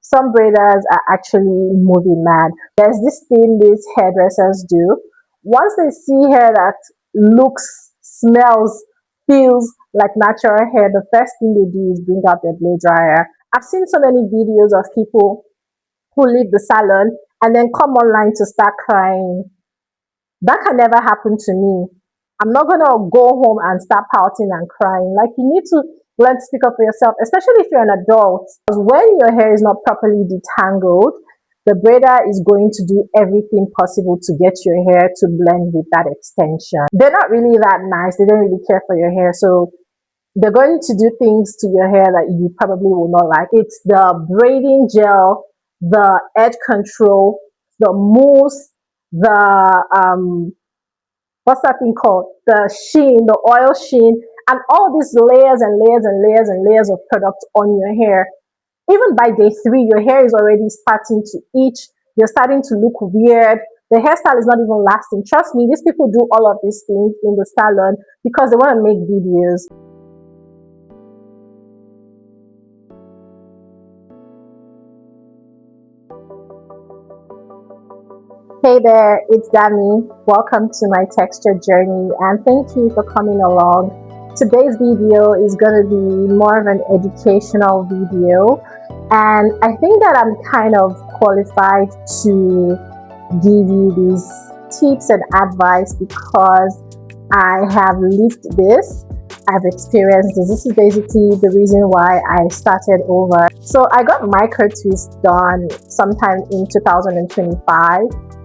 Some braiders are actually movie mad. There's this thing these hairdressers do. Once they see hair that looks, smells, feels like natural hair, the first thing they do is bring out their blow dryer. I've seen so many videos of people who leave the salon and then come online to start crying. That can never happen to me. I'm not gonna go home and start pouting and crying. Like, you need to learn to speak up for yourself, especially if you're an adult. Because when your hair is not properly detangled, the braider is going to do everything possible to get your hair to blend with that extension. They're not really that nice. They don't really care for your hair. So they're going to do things to your hair that you probably will not like. It's the braiding gel, the edge control, the mousse, the what's that thing called? The sheen, the oil sheen, and all these layers and layers and layers and layers of product on your hair. Even by day 3, your hair is already starting to itch. You're starting to look weird. The hairstyle is not even lasting. Trust me, these people do all of these things in the salon because they want to make videos. Hey there, it's Dami. Welcome to my texture journey and thank you for coming along. Today's video is going to be more of an educational video, and I think that I'm kind of qualified to give you these tips and advice because I have lived this. I've experienced this. This is basically the reason why I started over. So I got micro twists done sometime in 2025.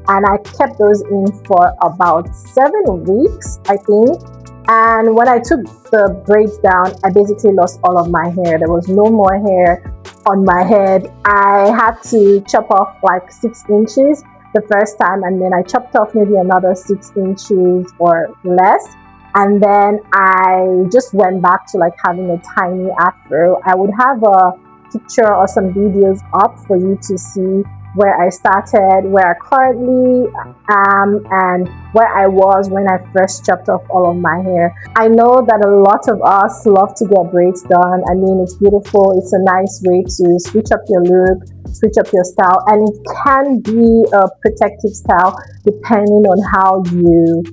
And I kept those in for about 7 weeks, I think. And when I took the braids down, I basically lost all of my hair. There was no more hair on my head. I had to chop off like 6 inches the first time, and then I chopped off maybe another 6 inches or less. And then I just went back to like having a tiny afro. I would have a picture or some videos up for you to see where I started, where I currently am, and where I was when I first chopped off all of my hair. I know that a lot of us love to get braids done. I mean, it's beautiful. It's a nice way to switch up your look, switch up your style, and it can be a protective style depending on how you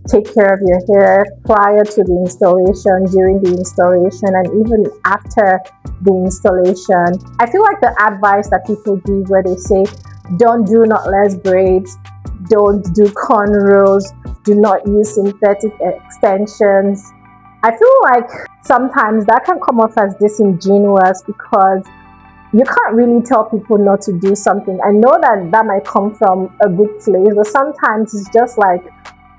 take care of your hair prior to the installation, during the installation, and even after the installation. I feel like the advice that people give where they say don't do knotless braids, don't do cornrows, do not use synthetic extensions. I feel like sometimes that can come off as disingenuous because you can't really tell people not to do something. I know that that might come from a good place, but sometimes it's just like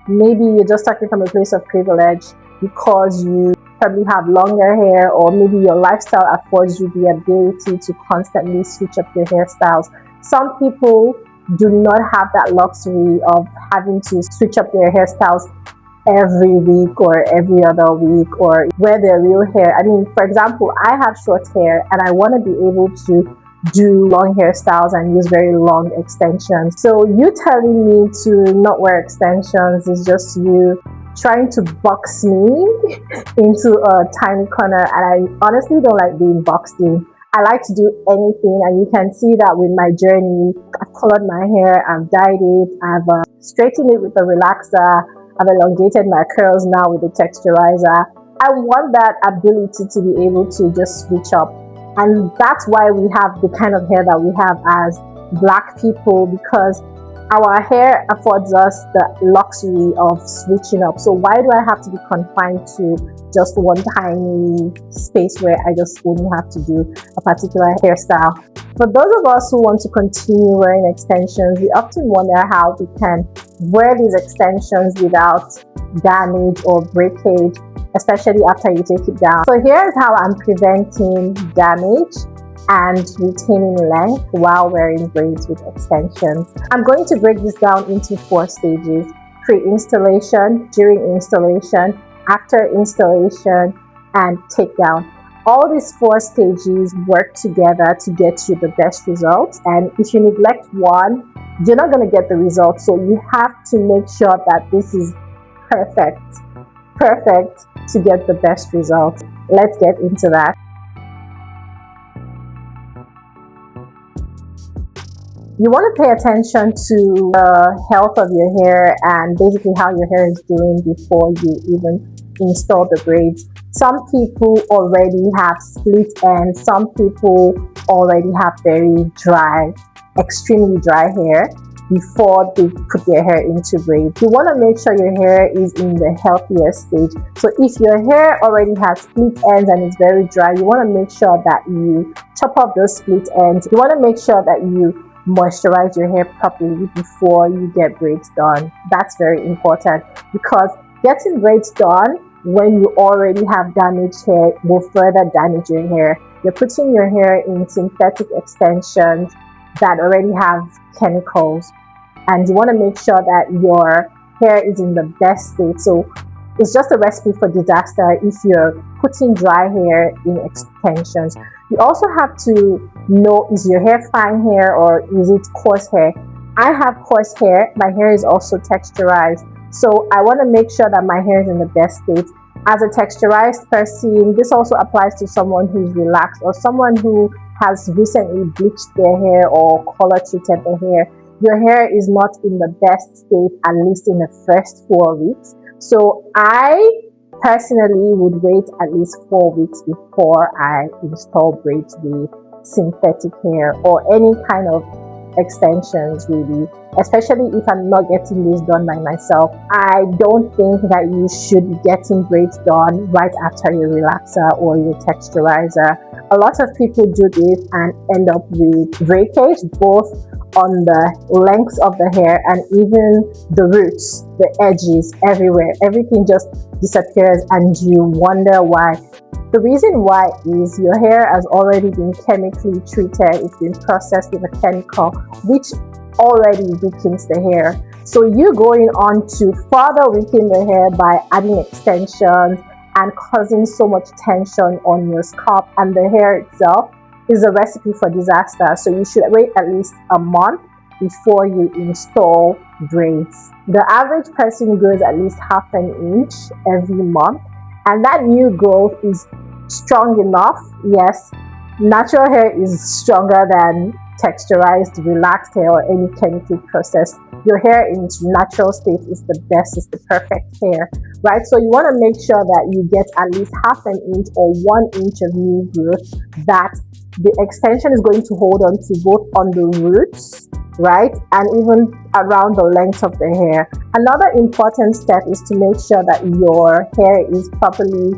maybe you're just talking from a place of privilege because you probably have longer hair, or maybe your lifestyle affords you the ability to constantly switch up your hairstyles. Some people do not have that luxury of having to switch up their hairstyles every week or every other week, or wear their real hair. I mean, for example, I have short hair and I want to be able to do long hairstyles and use very long extensions. So you telling me to not wear extensions is just you trying to box me into a tiny corner, and I honestly don't like being boxed in. I like to do anything, and you can see that with my journey. I've colored my hair, I've dyed it, I've straightened it with a relaxer, I've elongated my curls now with the texturizer. I want that ability to be able to just switch up. And that's why we have the kind of hair that we have as Black people, because our hair affords us the luxury of switching up. So why do I have to be confined to just one tiny space where I just only have to do a particular hairstyle? For those of us who want to continue wearing extensions, we often wonder how we can wear these extensions without damage or breakage, especially after you take it down. So here's how I'm preventing damage and retaining length while wearing braids with extensions. I'm going to break this down into 4 stages: pre-installation, during installation, after installation, and takedown. All these 4 stages work together to get you the best results, and if you neglect one, you're not going to get the results. So you have to make sure that this is perfect to get the best results. Let's get into that. You want to pay attention to the health of your hair and basically how your hair is doing before you even install the braids. Some people already have split ends, some people already have very dry, extremely dry hair before they put their hair into braids. You want to make sure your hair is in the healthiest stage. So if your hair already has split ends and it's very dry, you want to make sure that you chop off those split ends. You want to make sure that you moisturize your hair properly before you get braids done. That's very important, because getting braids done when you already have damaged hair will further damage your hair. You're putting your hair in synthetic extensions that already have chemicals, and you want to make sure that your hair is in the best state. So it's just a recipe for disaster if you're putting dry hair in extensions. You also have to know, is your hair fine hair or is it coarse hair? I have coarse hair. My hair is also texturized. So I want to make sure that my hair is in the best state. As a texturized person, this also applies to someone who's relaxed or someone who has recently bleached their hair or color treated their hair. Your hair is not in the best state, at least in the first 4 weeks. So I personally would wait at least 4 weeks before I install braids with synthetic hair or any kind of extensions, really, especially if I'm not getting this done by myself. I don't think that you should be getting braids done right after your relaxer or your texturizer. A lot of people do this and end up with breakage, both on the lengths of the hair and even the roots, the edges, everywhere. Everything just disappears and you wonder why. The reason why is your hair has already been chemically treated. It's been processed with a chemical which already weakens the hair. So you're going on to further weaken the hair by adding extensions and causing so much tension on your scalp, and the hair itself is a recipe for disaster. So you should wait at least a month before you install braids. The average person grows at least half an inch every month, and that new growth is strong enough. Yes, natural hair is stronger than texturized, relaxed hair or any chemically processed. Your hair in its natural state is the best, is the perfect hair, right? So you want to make sure that you get at least half an inch or 1 inch of new growth that the extension is going to hold on to, both on the roots, right, and even around the length of the hair. Another important step is to make sure that your hair is properly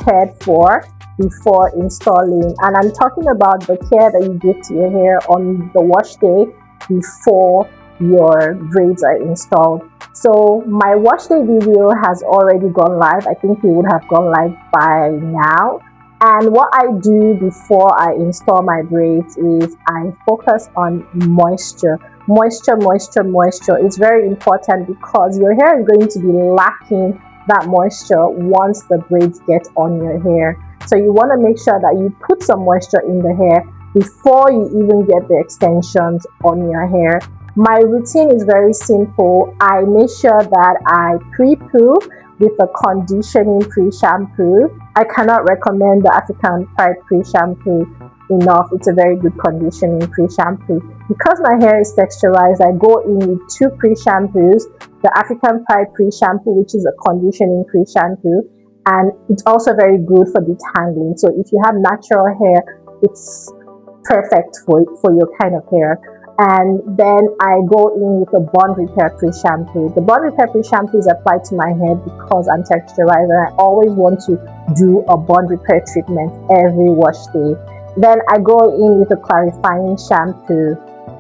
cared for before installing, and I'm talking about the care that you give to your hair on the wash day before your braids are installed. So my wash day video has already gone live. I think it would have gone live by now. And what I do before I install my braids is I focus on moisture. Moisture. It's very important because your hair is going to be lacking that moisture once the braids get on your hair. So you want to make sure that you put some moisture in the hair before you even get the extensions on your hair. My routine is very simple. I make sure that I pre-poo with a conditioning pre-shampoo. I cannot recommend the African Pride pre-shampoo enough. It's a very good conditioning pre-shampoo. Because my hair is texturized, I go in with 2 pre-shampoos. The African Pride pre-shampoo, which is a conditioning pre-shampoo, and it's also very good for detangling. So if you have natural hair, it's perfect for your kind of hair. And then I go in with a bond repair pre-shampoo. The bond repair pre-shampoo is applied to my hair because I'm texturized and I always want to do a bond repair treatment every wash day. Then I go in with a clarifying shampoo.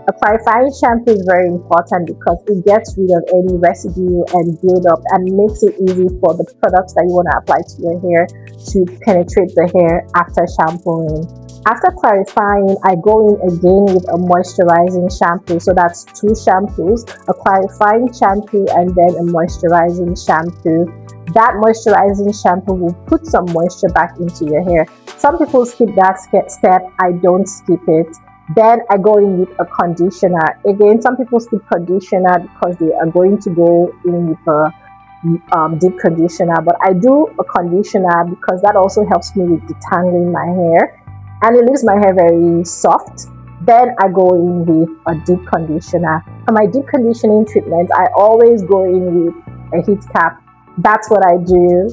A clarifying shampoo is very important because it gets rid of any residue and buildup and makes it easy for the products that you want to apply to your hair to penetrate the hair after shampooing. After clarifying, I go in again with a moisturizing shampoo. So that's 2 shampoos, a clarifying shampoo and then a moisturizing shampoo. That moisturizing shampoo will put some moisture back into your hair. Some people skip that step. I don't skip it. Then I go in with a conditioner. Again, some people skip conditioner because they are going to go in with a deep conditioner. But I do a conditioner because that also helps me with detangling my hair. And it leaves my hair very soft, Then I go in with a deep conditioner. For my deep conditioning treatment, I always go in with a heat cap. That's what I do.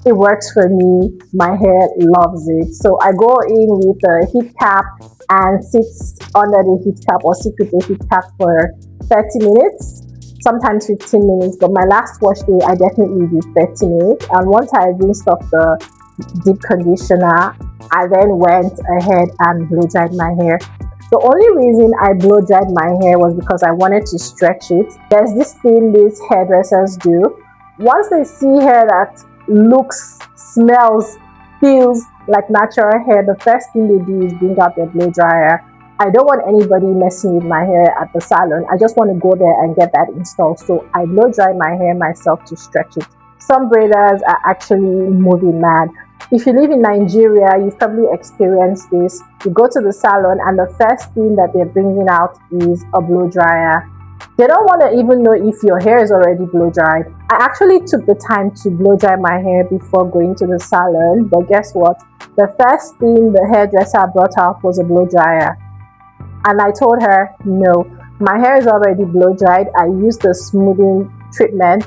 It works for me. My hair loves it. So I go in with a heat cap and sit under the heat cap or sit with the heat cap for 30 minutes, sometimes 15 minutes. But my last wash day, I definitely did 30 minutes. And once I rinsed off the deep conditioner, I then went ahead and blow dried my hair. The only reason I blow dried my hair was because I wanted to stretch it. There's this thing these hairdressers do. Once they see hair that looks, smells, feels like natural hair, the first thing they do is bring out their blow dryer. I don't want anybody messing with my hair at the salon. I just want to go there and get that installed. So I blow dry my hair myself to stretch it. Some braiders are actually moving mad. If you live in Nigeria, you've probably experienced this. You go to the salon and the first thing that they're bringing out is a blow dryer. They don't want to even know if your hair is already blow dried. I actually took the time to blow dry my hair before going to the salon, but guess what? The first thing the hairdresser brought out was a blow dryer. And I told her, no, my hair is already blow dried. I used the smoothing treatment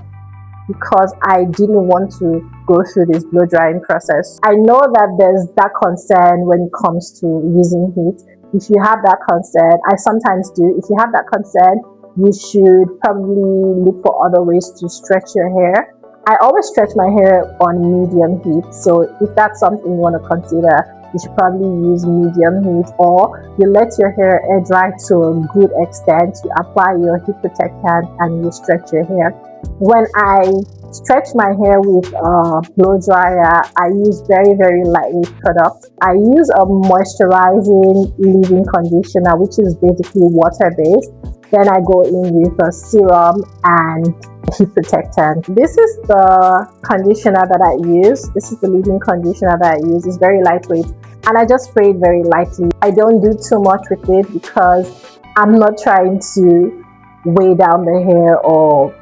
because I didn't want to go through this blow drying process. I know that there's that concern when it comes to using heat. If you have that concern, I sometimes do. If you have that concern, you should probably look for other ways to stretch your hair. I always stretch my hair on medium heat. So if that's something you want to consider, you should probably use medium heat, or you let your hair air dry to a good extent. You apply your heat protectant and you stretch your hair. When I stretch my hair with a blow dryer, I use very, very lightweight product. I use a moisturizing leave-in conditioner, which is basically water-based. Then I go in with a serum and heat protectant. This is the conditioner that I use. This is the leave-in conditioner that I use. It's very lightweight and I just spray it very lightly. I don't do too much with it because I'm not trying to weigh down the hair or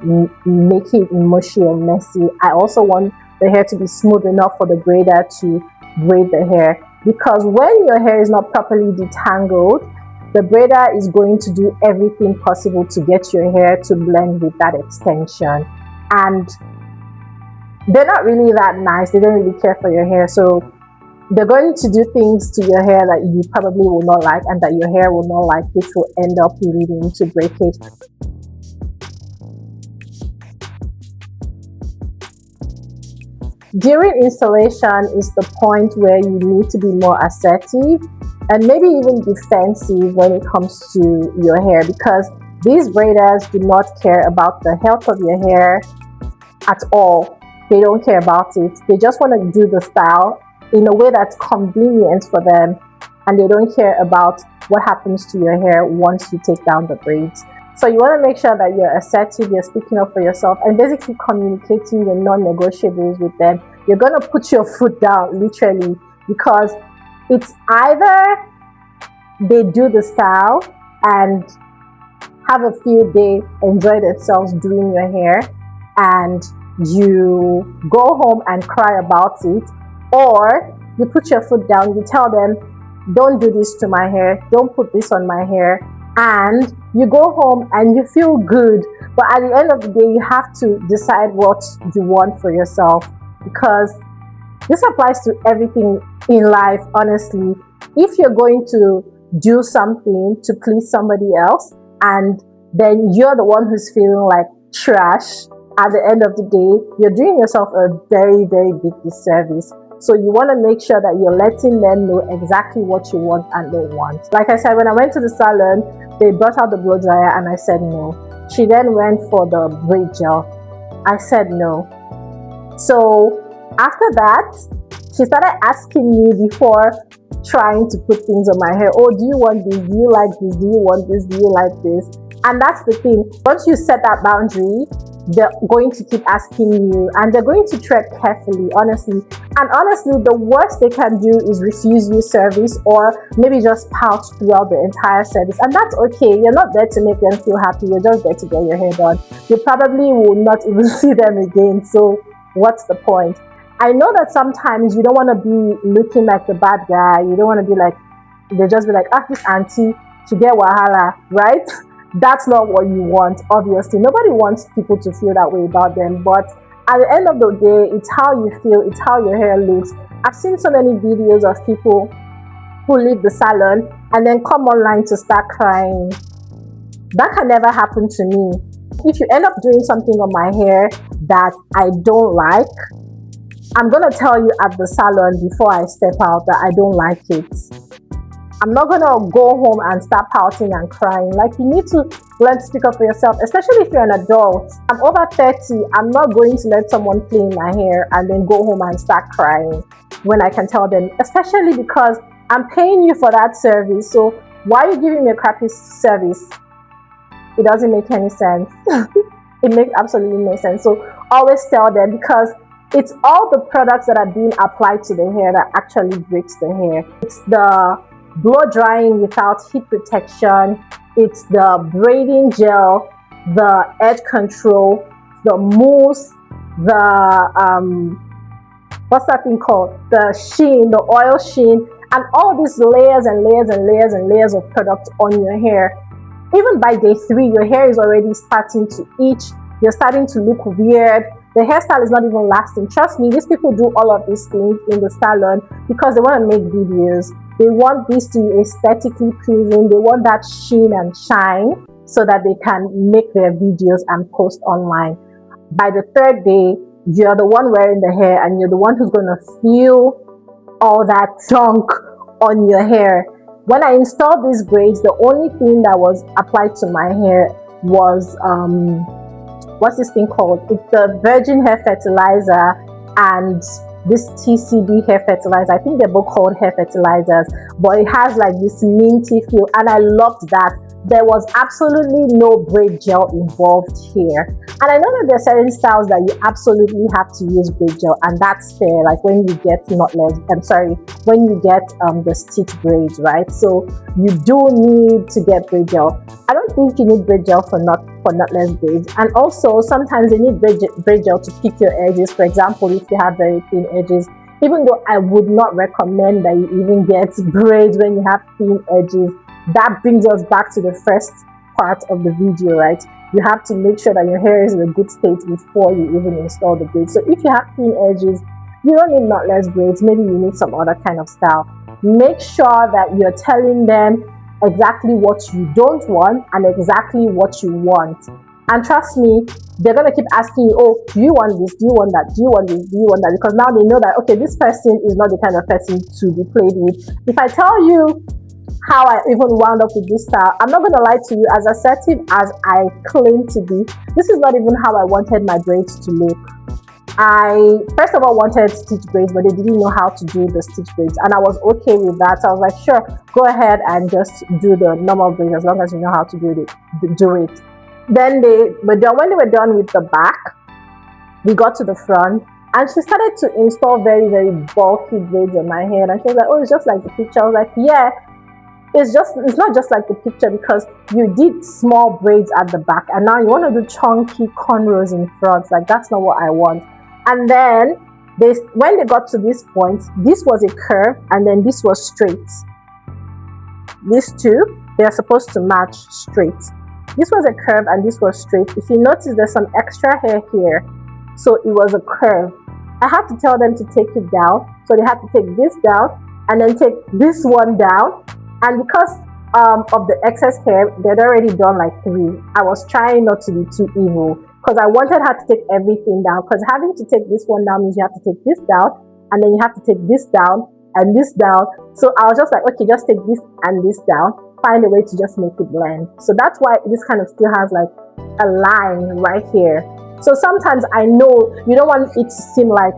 make it mushy and messy. I also want the hair to be smooth enough for the braider to braid the hair, because when your hair is not properly detangled, the braider is going to do everything possible to get your hair to blend with that extension, and they're not really that nice. They don't really care for your hair, so they're going to do things to your hair that you probably will not like and that your hair will not like, which will end up leading to breakage. During installation is the point where you need to be more assertive and maybe even defensive when it comes to your hair, because these braiders do not care about the health of your hair at all. They don't care about it. They just want to do the style in a way that's convenient for them, and they don't care about what happens to your hair once you take down the braids. So you want to make sure that you're assertive, you're speaking up for yourself, and basically communicating your non-negotiables with them. You're going to put your foot down, literally, because it's either they do the style and have a field day, enjoy themselves doing your hair, and you go home and cry about it, or you put your foot down, you tell them, don't do this to my hair, don't put this on my hair, and you go home and you feel good. But at the end of the day, you have to decide what you want for yourself, because this applies to everything in life, honestly. If you're going to do something to please somebody else and then you're the one who's feeling like trash, at the end of the day, you're doing yourself a very, very big disservice. So you want to make sure that you're letting them know exactly what you want and don't want. Like I said, when I went to the salon, they brought out the blow dryer and I said no. She then went for the braid gel. I said no. So after that, she started asking me before trying to put things on my hair. Oh, do you want this? Do you like this? Do you want this? Do you like this? And that's the thing. Once you set that boundary, they're going to keep asking you, and they're going to tread carefully, honestly. And honestly, the worst they can do is refuse you service, or maybe just pout throughout the entire service. And that's okay. You're not there to make them feel happy. You're just there to get your hair done. You probably will not even see them again. So what's the point? I know that sometimes you don't want to be looking like the bad guy. You don't want to be like, they just be like, ah, this auntie to get wahala, right? That's not what you want, obviously. Nobody wants people to feel that way about them, but at the end of the day, it's how you feel, it's how your hair looks. I've seen so many videos of people who leave the salon and then come online to start crying. That can never happen to me. If you end up doing something on my hair that I don't like, I'm gonna tell you at the salon before I step out that I don't like it. I'm not gonna go home and start pouting and crying. Like, you need to learn to speak up for yourself, especially if you're an adult. I'm over 30. I'm not going to let someone play in my hair and then go home and start crying when I can tell them, especially because I'm paying you for that service. So why are you giving me a crappy service? It doesn't make any sense. It makes absolutely no sense. So always tell them, because it's all the products that are being applied to the hair that actually breaks the hair. It's the blow drying without heat protection, it's the braiding gel, the edge control, the mousse, the what's that thing called, the sheen, the oil sheen, and all these layers and layers and layers and layers of product on your hair. Even by day 3, your hair is already starting to itch, you're starting to look weird, the hairstyle is not even lasting. Trust me, these people do all of these things in the salon because they want to make videos. They want this to be aesthetically pleasing. They want that sheen and shine so that they can make their videos and post online. By the 3rd day, you're the one wearing the hair and you're the one who's going to feel all that junk on your hair. When I installed these braids, the only thing that was applied to my hair was what's this thing called? It's the virgin hair fertilizer and this TCB hair fertilizer. I think they're both called hair fertilizers, but it has like this minty feel, and I loved that. There was absolutely no braid gel involved here. And I know that there are certain styles that you absolutely have to use braid gel, and that's fair. Like when you get when you get the stitch braids, right? So you do need to get braid gel. I don't think you need braid gel for knotless braids, and also sometimes you need braid gel to pick your edges. For example, if you have very thin edges, even though I would not recommend that you even get braids when you have thin edges. That brings us back to the first part of the video, right? You have to make sure that your hair is in a good state before you even install the braids. So if you have thin edges, you don't need knotless braids. Maybe you need some other kind of style. Make sure that you're telling them exactly what you don't want and exactly what you want. And trust me, they're going to keep asking you, oh, do you want this? Do you want that? Do you want this? Do you want that? Because now they know that, okay, this person is not the kind of person to be played with. If I tell you how I even wound up with this style, I'm not going to lie to you, as assertive as I claim to be, this is not even how I wanted my braids to look. I first of all wanted stitch braids, but they didn't know how to do the stitch braids, and I was okay with that. So I was like, sure, go ahead and just do the normal braids as long as you know how to do it. Then they were done. When they were done with the back, we got to the front, and she started to install very, very bulky braids on my hair, and she was like, oh, it's just like the picture. I was like, yeah, it's not just like the picture, because you did small braids at the back and now you want to do chunky cornrows in front. Like, that's not what I want. And then when they got to this point, this was a curve and then this was straight. These two, they're supposed to match straight. This was a curve and this was straight. If you notice, there's some extra hair here, so it was a curve. I had to tell them to take it down, so they had to take this down and then take this one down. And because of the excess hair, they'd already done like 3. I was trying not to be too evil because I wanted her to take everything down, because having to take this one down means you have to take this down and then you have to take this down and this down. So I was just like, okay, just take this and this down, find a way to just make it blend. So that's why this kind of still has like a line right here. So sometimes I know you don't want it to seem like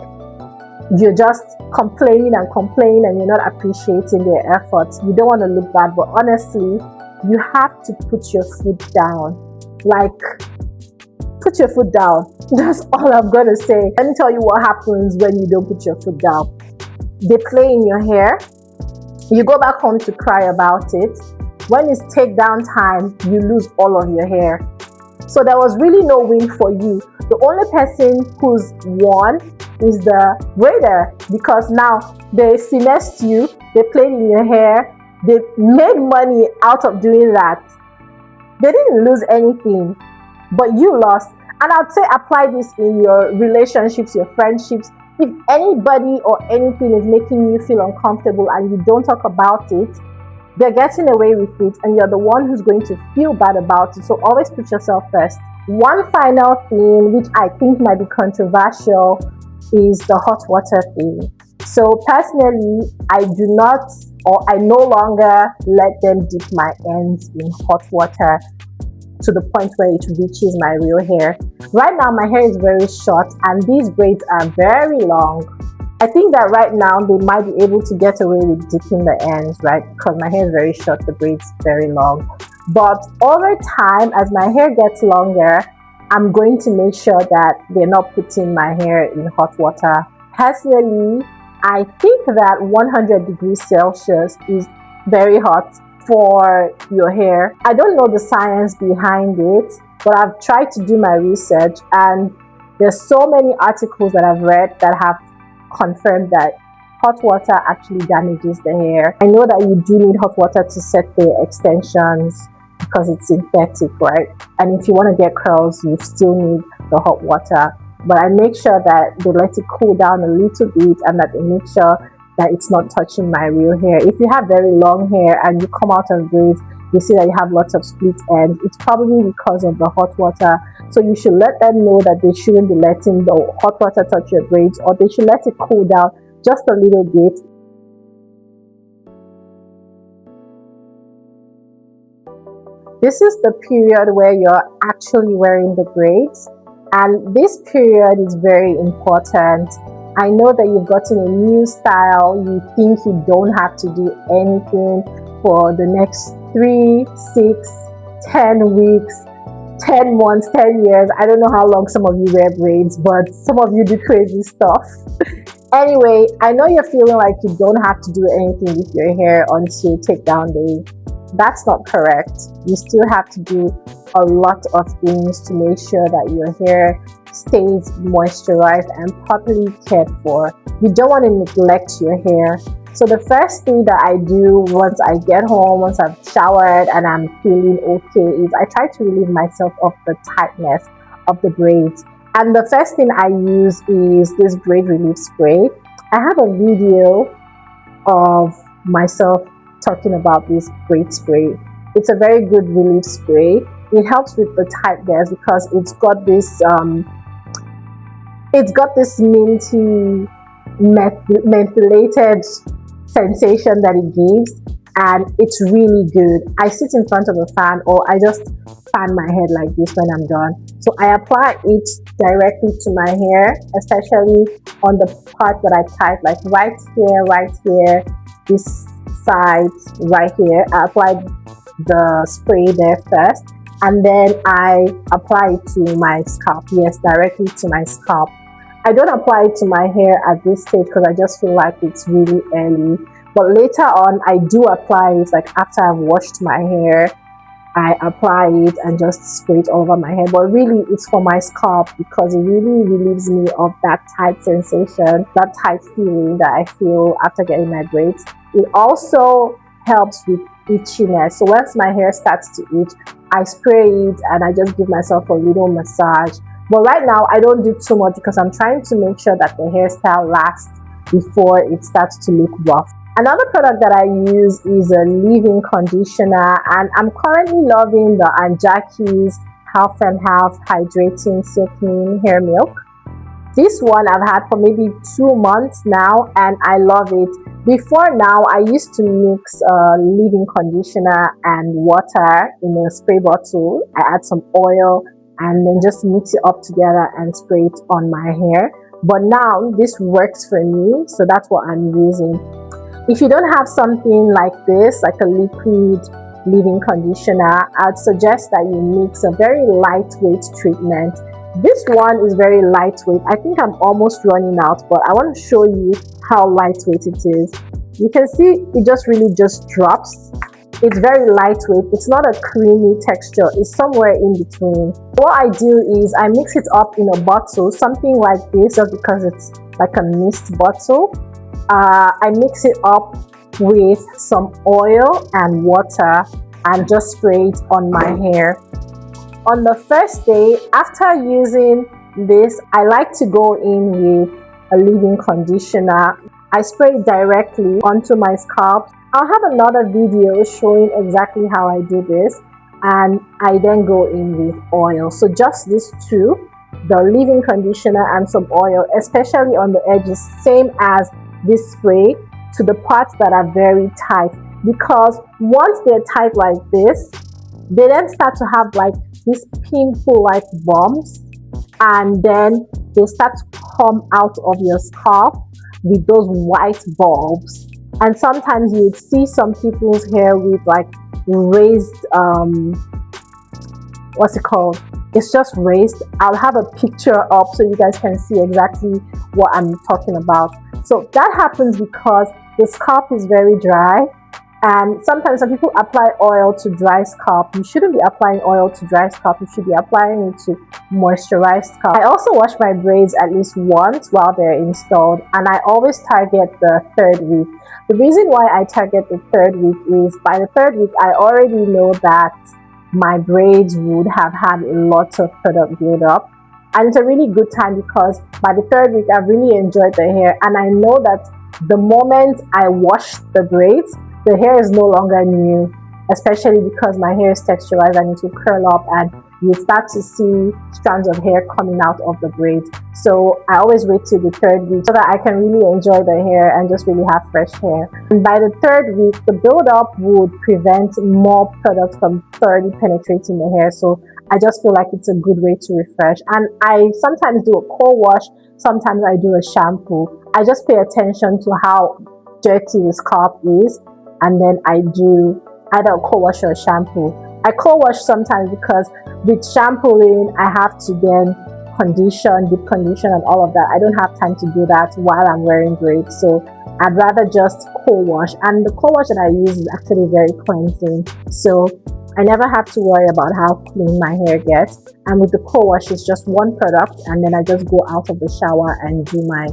you're just complaining and you're not appreciating their efforts. You don't want to look bad, but honestly, you have to put your foot down. Like, put your foot down. That's all I'm gonna say. Let me tell you what happens when you don't put your foot down. They play in your hair. You go back home to cry about it. When it's takedown time, you lose all of your hair. So there was really no win for you. The only person who's won is the braider, because now they finessed you, they played in your hair, They made money out of doing that. They didn't lose anything, but you lost. And I'd say apply this in your relationships, your friendships. If anybody or anything is making you feel uncomfortable and you don't talk about it, they're getting away with it, and you're the one who's going to feel bad about it. So always put yourself first. One final thing, which I think might be controversial, is the hot water thing. So personally, I do not, or I no longer let them dip my ends in hot water to the point where it reaches my real hair. Right now, my hair is very short and these braids are very long. I think that right now they might be able to get away with dipping the ends, right? Because my hair is very short, the braids very long. But over time, as my hair gets longer, I'm going to make sure that they're not putting my hair in hot water. Personally, I think that 100 degrees Celsius is very hot for your hair. I don't know the science behind it, but I've tried to do my research, and there's so many articles that I've read that have confirmed that hot water actually damages the hair. I know that you do need hot water to set the extensions because it's synthetic, right? And if you want to get curls, you still need the hot water. But I make sure that they let it cool down a little bit and that they make sure that it's not touching my real hair. If you have very long hair and you come out of braids, you see that you have lots of split ends, it's probably because of the hot water. So you should let them know that they shouldn't be letting the hot water touch your braids, or they should let it cool down just a little bit. This is the period where you're actually wearing the braids, and this period is very important. I know that you've gotten a new style, you think you don't have to do anything for the next 3, 6, 10 weeks, 10 months, 10 years. I don't know how long some of you wear braids, but some of you do crazy stuff. Anyway, I know you're feeling like you don't have to do anything with your hair until takedown day. That's not correct. You still have to do a lot of things to make sure that your hair stays moisturized and properly cared for. You don't want to neglect your hair. So the first thing that I do once I get home, once I've showered and I'm feeling okay, is I try to relieve myself of the tightness of the braids. And the first thing I use is this braid relief spray. I have a video of myself talking about this braid spray. It's a very good relief spray. It helps with the tightness because it's got this minty mentholated sensation that it gives, and it's really good. I sit in front of a fan, or I just fan my head like this when I'm done. So I apply it directly to my hair, especially on the part that I tight, like right here, this side right here. I apply the spray there first, and then I apply it to my scalp. Yes, directly to my scalp. I don't apply it to my hair at this stage because I just feel like it's really early. But later on, I do apply it, like after I've washed my hair, I apply it and just spray it all over my hair. But really, it's for my scalp because it really relieves me of that tight sensation, that tight feeling that I feel after getting my braids. It also helps with itchiness. So once my hair starts to itch, I spray it and I just give myself a little massage. But right now, I don't do too much because I'm trying to make sure that the hairstyle lasts before it starts to look rough. Another product that I use is a leave-in conditioner, and I'm currently loving the Anjaki's Half and Half Hydrating Silkening Hair Milk. This one I've had for maybe 2 months now, and I love it. Before now, I used to mix leave-in conditioner and water in a spray bottle. I add some oil and then just mix it up together and spray it on my hair. But now this works for me, so that's what I'm using. If you don't have something like this, like a liquid leave-in conditioner, I'd suggest that you mix a very lightweight treatment. This one is very lightweight. I think I'm almost running out, but I want to show you how lightweight it is. You can see it just really just drops. It's very lightweight. It's not a creamy texture. It's somewhere in between. What I do is I mix it up in a bottle, something like this, just because it's like a mist bottle. I mix it up with some oil and water and just spray it on my hair. On the first day after using this, I like to go in with a leave-in conditioner. I spray it directly onto my scalp. I'll have another video showing exactly how I do this, and I then go in with oil. So just these two, the leave-in conditioner and some oil, especially on the edges, same as this spray, to the parts that are very tight, because once they're tight like this, they then start to have like these pimple like bumps, and then they start to come out of your scalp with those white bulbs. And sometimes you would see some people's hair with like raised what's it called, it's just raised. I'll have a picture up so you guys can see exactly what I'm talking about. So that happens because the scalp is very dry, and sometimes some people apply oil to dry scalp. You shouldn't be applying oil to dry scalp. You should be applying it to moisturized scalp. I also wash my braids at least once while they're installed, and I always target the 3rd week. The reason why I target the 3rd week is by the 3rd week I already know that my braids would have had a lot of product buildup, and it's a really good time because by the 3rd week I've really enjoyed the hair, and I know that the moment I wash the braids, the hair is no longer new, especially because my hair is texturized and it will curl up and you start to see strands of hair coming out of the braids. So I always wait till the 3rd week so that I can really enjoy the hair and just really have fresh hair. And by the 3rd week, the buildup would prevent more product from thoroughly penetrating the hair. So I just feel like it's a good way to refresh. And I sometimes do a cold wash, sometimes I do a shampoo. I just pay attention to how dirty the scalp is, and then I do either a cold wash or a shampoo. I cold wash sometimes because with shampooing I have to then condition, deep condition and all of that. I don't have time to do that while I'm wearing braids, so I'd rather just cold wash. And the cold wash that I use is actually very cleansing, so I never have to worry about how clean my hair gets. And with the cold wash, it's just one product, and then I just go out of the shower and do my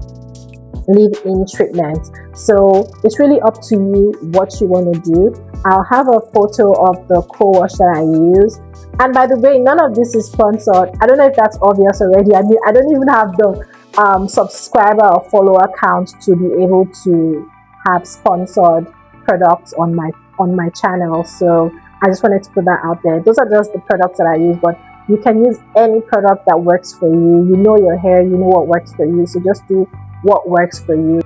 leave-in treatment. So it's really up to you what you want to do. I'll have a photo of the cold wash that I use. And by the way, none of this is sponsored. I don't know if that's obvious already. I mean, I don't even have the subscriber or follower count to be able to have sponsored products on my channel. So I just wanted to put that out there. Those are just the products that I use, but you can use any product that works for you. You know your hair, you know what works for you, so just do what works for you.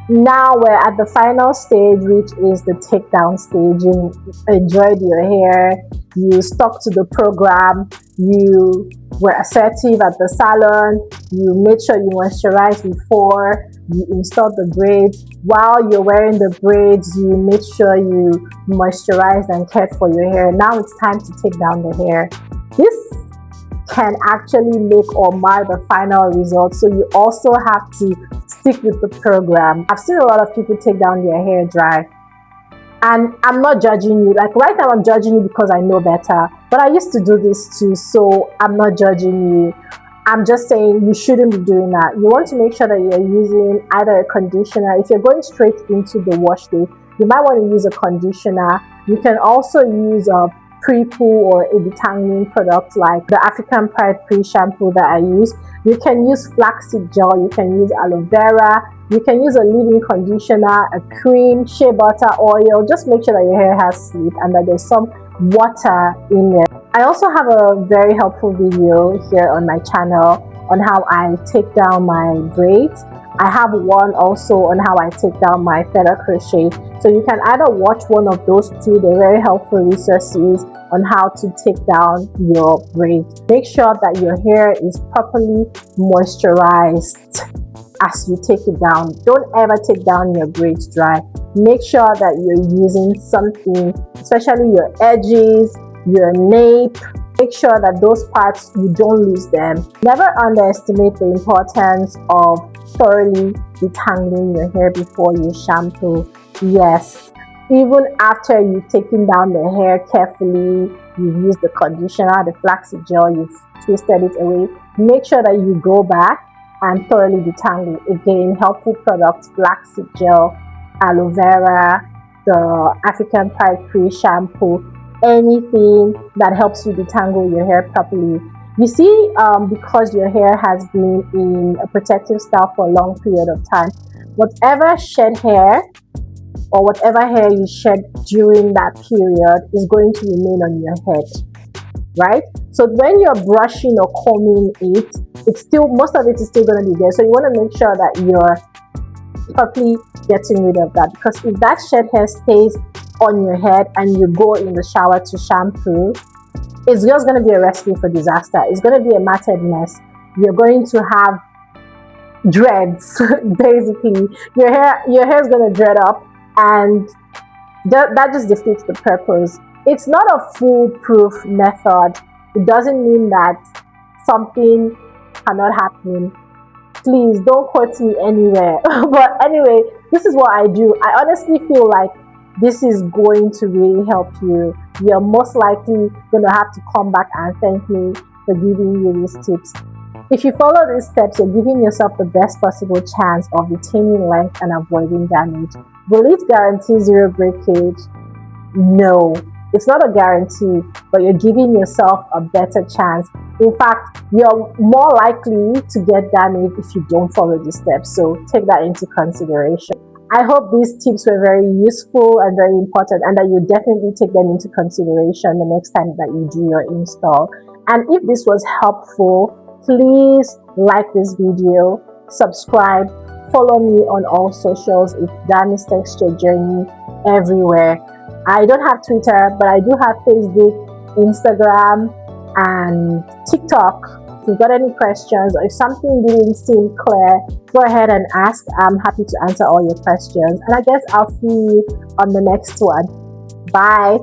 Now we're at the final stage, which is the takedown stage. You enjoyed your hair, you stuck to the program, you were assertive at the salon, you made sure you moisturized before you installed the braids. While you're wearing the braids, you made sure you moisturized and cared for your hair. Now it's time to take down the hair. This can actually make or mar the final result, so you also have to stick with the program. I've seen a lot of people take down their hair dry, and I'm not judging you. Like right now I'm judging you because I know better, but I used to do this too, so I'm not judging you. I'm just saying you shouldn't be doing that. You want to make sure that you're using either a conditioner. If you're going straight into the wash day, you might want to use a conditioner. You can also use a pre-poo or a detangling product like the African Pride pre-shampoo that I use. You can use flaxseed gel, you can use aloe vera, you can use a leave-in conditioner, a cream, shea butter, oil. Just make sure that your hair has sleep and that there's some water in it. I also have a very helpful video here on my channel on how I take down my braids. I have one also on how I take down my feather crochet. So you can either watch one of those two. They're very helpful resources on how to take down your braids. Make sure that your hair is properly moisturized as you take it down. Don't ever take down your braids dry. Make sure that you're using something, especially your edges, your nape. Make sure that those parts, you don't lose them. Never underestimate the importance of thoroughly detangling your hair before you shampoo. Yes, even after you've taken down the hair carefully, you've used the conditioner, the flaxseed gel, you've twisted it away, make sure that you go back and thoroughly detangle. Again, helpful products: black seed gel, aloe vera, the African Pride Free shampoo, anything that helps you detangle your hair properly. You see, because your hair has been in a protective style for a long period of time, whatever shed hair or whatever hair you shed during that period is going to remain on your head, right? So when you're brushing or combing it, it's still, most of it is still going to be there. So you want to make sure that you're properly getting rid of that, because if that shed hair stays on your head and you go in the shower to shampoo, it's just going to be a recipe for disaster. It's going to be a matted mess. You're going to have dreads basically. Your hair is going to dread up, and that just defeats the purpose. It's not a foolproof method. It doesn't mean that something cannot happen. Please don't quote me anywhere. But anyway, this is what I do. I honestly feel like this is going to really help you. You're most likely going to have to come back and thank me for giving you these tips. If you follow these steps, you're giving yourself the best possible chance of retaining length and avoiding damage. Will it guarantee zero breakage? No, it's not a guarantee, but you're giving yourself a better chance. In fact, you're more likely to get damaged if you don't follow these steps. So take that into consideration. I hope these tips were very useful and very important, and that you definitely take them into consideration the next time that you do your install. And if this was helpful, please like this video, subscribe, follow me on all socials. It's Dami's Texture Journey everywhere. I don't have Twitter, but I do have Facebook, Instagram, and TikTok. If you've got any questions, or if something didn't seem clear, go ahead and ask. I'm happy to answer all your questions. And I guess I'll see you on the next one. Bye.